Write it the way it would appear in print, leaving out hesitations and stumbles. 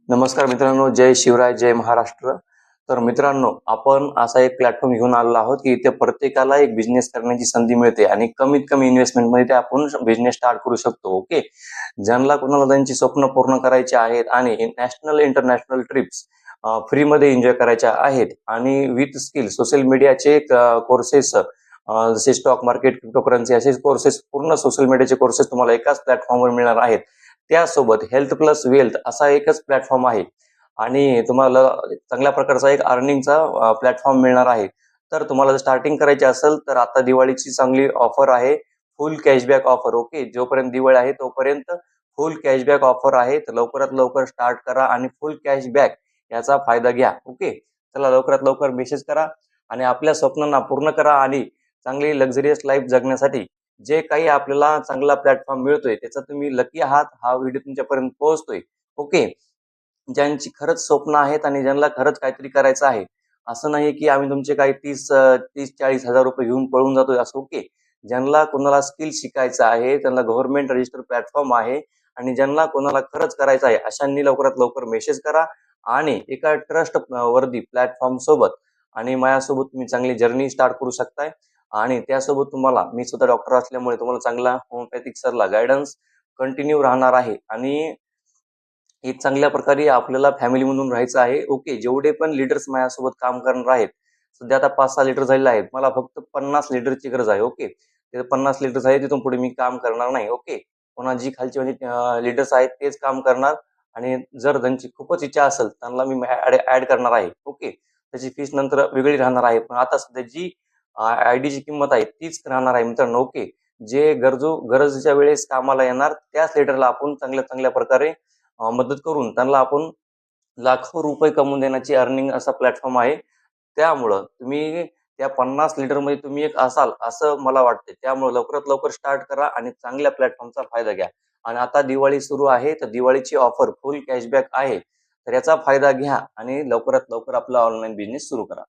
नमस्कार मित्रांनो, जय शिवराय, जय महाराष्ट्र. तर मित्रांनो, आपण असा एक प्लॅटफॉर्म घेऊन आलेलो आहोत की इथे प्रत्येकाला एक बिझनेस करण्याची संधी मिळते आणि कमीत कमी इन्व्हेस्टमेंटमध्ये ते आपण बिझनेस स्टार्ट करू शकतो. ओके. ज्यांना कोणाला त्यांची स्वप्न पूर्ण करायची आहेत आणि नॅशनल इंटरनॅशनल ट्रिप्स फ्रीमध्ये एन्जॉय करायच्या आहेत आणि विथ स्किल सोशल मीडियाचे कोर्सेस, जसे स्टॉक मार्केट, क्रिप्टोकरन्सी असे कोर्सेस, पूर्ण सोशल मीडियाचे कोर्सेस तुम्हाला एकाच प्लॅटफॉर्मवर मिळणार आहेत. त्यासोबत हेल्थ प्लस वेल्थ असा एकच प्लॅटफॉर्म आहे आणि तुम्हाला चांगल्या प्रकारचा एक अर्निंगचा प्लॅटफॉर्म मिळणार आहे. तर तुम्हाला जर स्टार्टिंग करायची असेल तर आता दिवाळीची चांगली ऑफर आहे, फुल कॅशबॅक ऑफर. ओके, जोपर्यंत दिवाळी आहे तोपर्यंत फुल कॅशबॅक ऑफर आहे. तर लवकरात लवकर स्टार्ट करा आणि फुल कॅशबॅक याचा फायदा घ्या. ओके, चला लवकरात लवकर मेसेज करा आणि आपल्या स्वप्नांना पूर्ण करा आणि चांगली लक्झरियस लाईफ जगण्यासाठी जे काही आपल्याला चांगला प्लॅटफॉर्म मिळतोय त्याचा तुम्ही लकी आहात. हा व्हिडिओ तुमच्यापर्यंत पोहोचतोय. ओके. ज्यांची खरंच स्वप्न आहेत आणि ज्यांना खरंच काहीतरी करायचं आहे, असं नाही की आम्ही तुमचे काही 30-40 हजार रुपये घेऊन पळून जातोय असं. ओके. ज्यांना कोणाला स्किल शिकायचं आहे, त्यांना गव्हर्नमेंट रजिस्टर प्लॅटफॉर्म आहे आणि ज्यांना कोणाला खरंच करायचं आहे अशांनी लवकरात लवकर मेसेज करा आणि एका ट्रस्ट वर्दी प्लॅटफॉर्म सोबत आणि माझ्यासोबत तुम्ही चांगली जर्नी स्टार्ट करू शकताय. आणि त्यासोबत तुम्हाला, मी स्वतः डॉक्टर असल्यामुळे तुम्हाला चांगला होमिओपॅथिक सरला गायडन्स कंटिन्यू राहणार आहे आणि एक चांगल्या प्रकारे आपल्याला फॅमिलीमधून राहायचं आहे. ओके. जेवढे पण लीडर्स माझ्यासोबत काम करणार आहेत, सध्या आता 5-6 लीडर झालेले आहेत. मला फक्त 50 लीडरची गरज आहे. ओके. ते 50 लीडर्स आहेत, तिथून पुढे मी काम करणार नाही. ओके. पुन्हा जी खालची म्हणजे लीडर्स आहेत तेच काम करणार आणि जर त्यांची खूपच इच्छा असेल त्यांना मी ऍड करणार आहे. ओके. त्याची फीस नंतर वेगळी राहणार आहे. पण आता सध्या जी आयडीची किंमत आहे तीच राहणार आहे मित्रांनो. ओके. जे गरजेच्या वेळेस कामाला येणार त्याच लीडरला आपण चांगल्या चांगल्या प्रकारे मदत करून त्यांना आपण लाखो रुपये कमवून देण्याची अर्निंग असा प्लॅटफॉर्म आहे. त्यामुळं तुम्ही त्या 50 लीडरमध्ये तुम्ही एक असाल असं मला वाटते. त्यामुळे लवकरात लवकर स्टार्ट करा आणि चांगल्या प्लॅटफॉर्मचा फायदा घ्या. आणि आता दिवाळी सुरू आहे तर दिवाळीची ऑफर फुल कॅशबॅक आहे. तर याचा फायदा घ्या आणि लवकरात लवकर आपला ऑनलाईन बिझनेस सुरू करा.